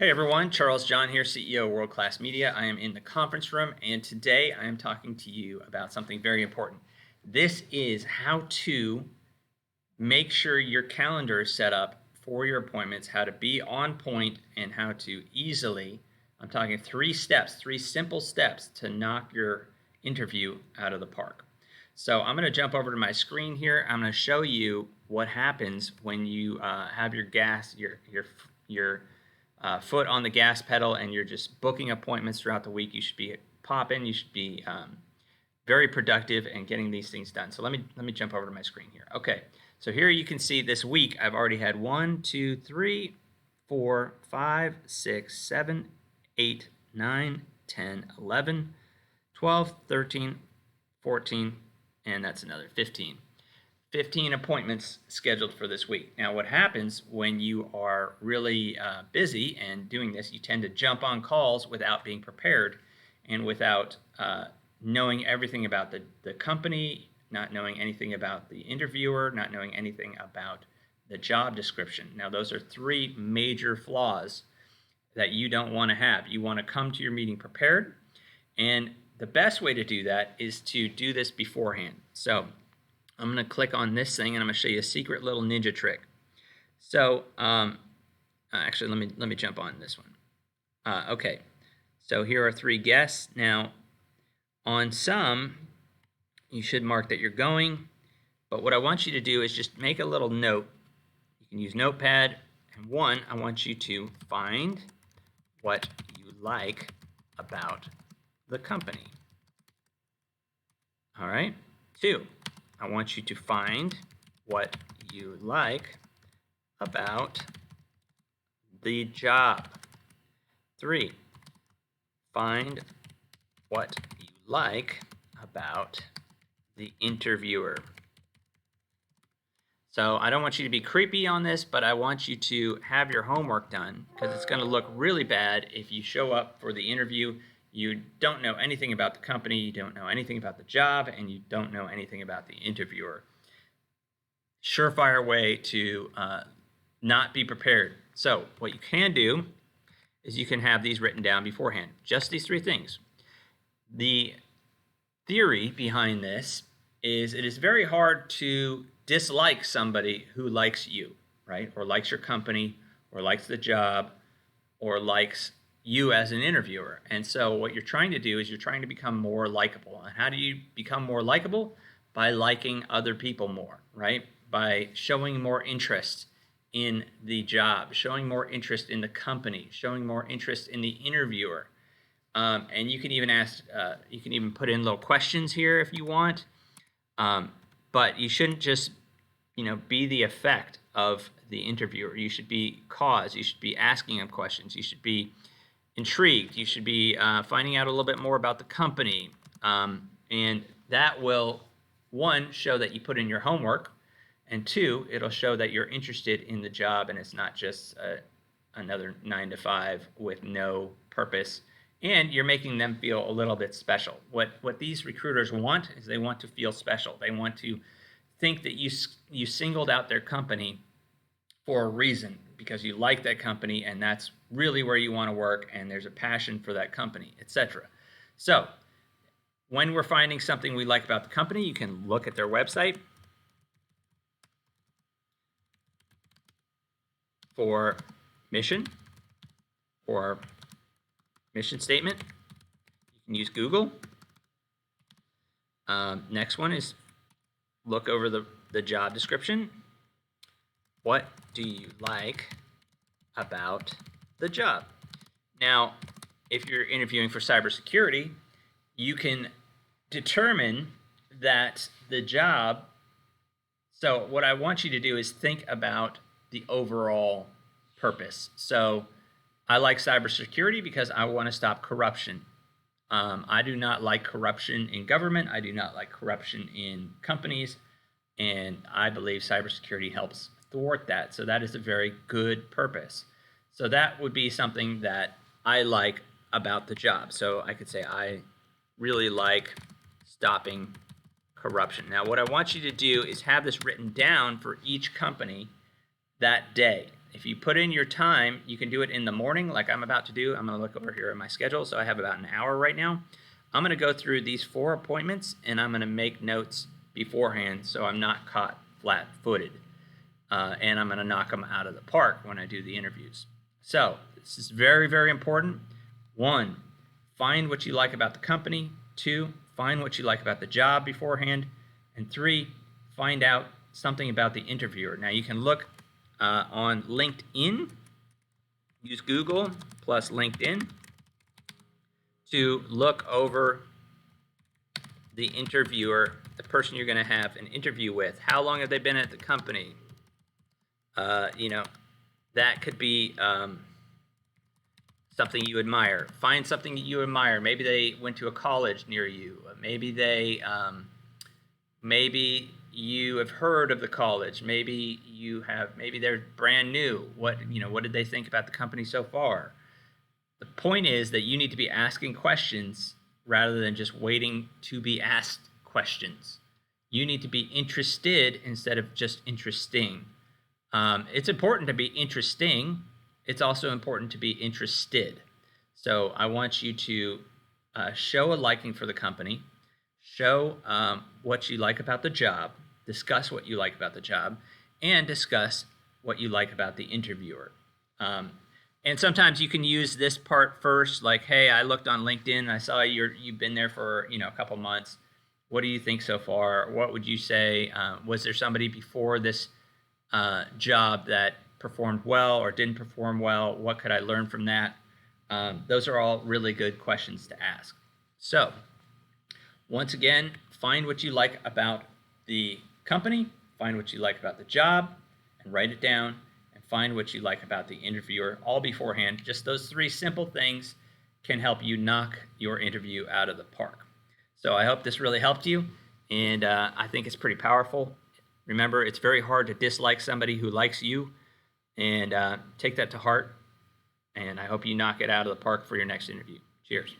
Hey everyone, Charles John here, CEO of World Class Media. I am in the conference room, and today I am talking to you about something very important. This is how to make sure your calendar is set up for your appointments, how to be on point, and how to easily, I'm talking 3 steps, 3 simple steps to knock your interview out of the park. So I'm going to jump over to my screen here. I'm going to show you what happens when you have your foot on the gas pedal and you're just booking appointments throughout the week. You should be popping. You should be very productive and getting these things done. So let me jump over to my screen here. Okay, so here you can see this week I've already had 1, 2, 3, 4, 5, 6, 7, 8, 9, 10, 11, 12, 13, 14, and that's another 15. 15 appointments scheduled for this week. Now, what happens when you are really busy and doing this, you tend to jump on calls without being prepared and without knowing everything about the company, not knowing anything about the interviewer, not knowing anything about the job description. Now, those are 3 major flaws that you don't want to have. You want to come to your meeting prepared, and the best way to do that is to do this beforehand. So I'm going to click on this thing and I'm going to show you a secret little ninja trick. So actually, let me jump on this one. Okay, so here are 3 guests. Now, on some, you should mark that you're going, but what I want you to do is just make a little note. You can use Notepad, and 1, I want you to find what you like about the company. All right, 2, I want you to find what you like about the job. 3, find what you like about the interviewer. So I don't want you to be creepy on this, but I want you to have your homework done, because it's going to look really bad if you show up for the interview. You don't know anything about the company, you don't know anything about the job, and you don't know anything about the interviewer. Surefire way to not be prepared. So what you can do is you can have these written down beforehand. Just these 3 things. The theory behind this is it is very hard to dislike somebody who likes you, right? Or likes your company, or likes the job, or likes you as an interviewer. And so what you're trying to do is you're trying to become more likable. And how do you become more likable? By liking other people more, right? By showing more interest in the job, showing more interest in the company, showing more interest in the interviewer. And you can even ask, you can even put in little questions here if you want. But you shouldn't just, be the effect of the interviewer. You should be cause. You should be asking them questions. You should be intrigued. You should be finding out a little bit more about the company. And that will, 1, show that you put in your homework, and 2, it'll show that you're interested in the job and it's not just another 9 to 5 with no purpose. And you're making them feel a little bit special. What these recruiters want is they want to feel special. They want to think that you singled out their company for a reason, because you like that company and that's really where you want to work and there's a passion for that company, etc. So when we're finding something we like about the company, you can look at their website for mission or mission statement. You can use Google. Next one is look over the job description. What do you like about the job? Now, if you're interviewing for cybersecurity, you can determine that the job. So what I want you to do is think about the overall purpose. So I like cybersecurity because I want to stop corruption. I do not like corruption in government. I do not like corruption in companies. And I believe cybersecurity helps thwart that. So that is a very good purpose. So that would be something that I like about the job. So I could say I really like stopping corruption. Now, what I want you to do is have this written down for each company that day. if you put in your time, you can do it in the morning like I'm about to do. I'm going to look over here at my schedule. So I have about an hour right now. I'm going to go through these 4 appointments, and I'm going to make notes beforehand so I'm not caught flat-footed. And I'm going to knock them out of the park when I do the interviews. So this is very, very important. 1, find what you like about the company. 2, find what you like about the job beforehand. And 3, find out something about the interviewer. Now you can look on LinkedIn. Use Google plus LinkedIn to look over the interviewer, the person you're going to have an interview with. How long have they been at the company? That could be something you admire. Find something that you admire. Maybe they went to a college near you. Maybe you have heard of the college. Maybe they're brand new. What did they think about the company so far? The point is that you need to be asking questions rather than just waiting to be asked questions. You need to be interested instead of just interesting. It's important to be interesting. It's also important to be interested. So I want you to show a liking for the company, show what you like about the job, discuss what you like about the job, and discuss what you like about the interviewer. And sometimes you can use this part first, like, hey, I looked on LinkedIn, I saw you've been there for a couple months. What do you think so far? What would you say? Was there somebody before this job that performed well or didn't perform well? What could I learn from that? Those are all really good questions to ask. So, once again, find what you like about the company, find what you like about the job, and write it down, and find what you like about the interviewer, all beforehand. Just those 3 simple things can help you knock your interview out of the park. So I hope this really helped you, and I think it's pretty powerful. Remember, it's very hard to dislike somebody who likes you, and take that to heart, and I hope you knock it out of the park for your next interview. Cheers.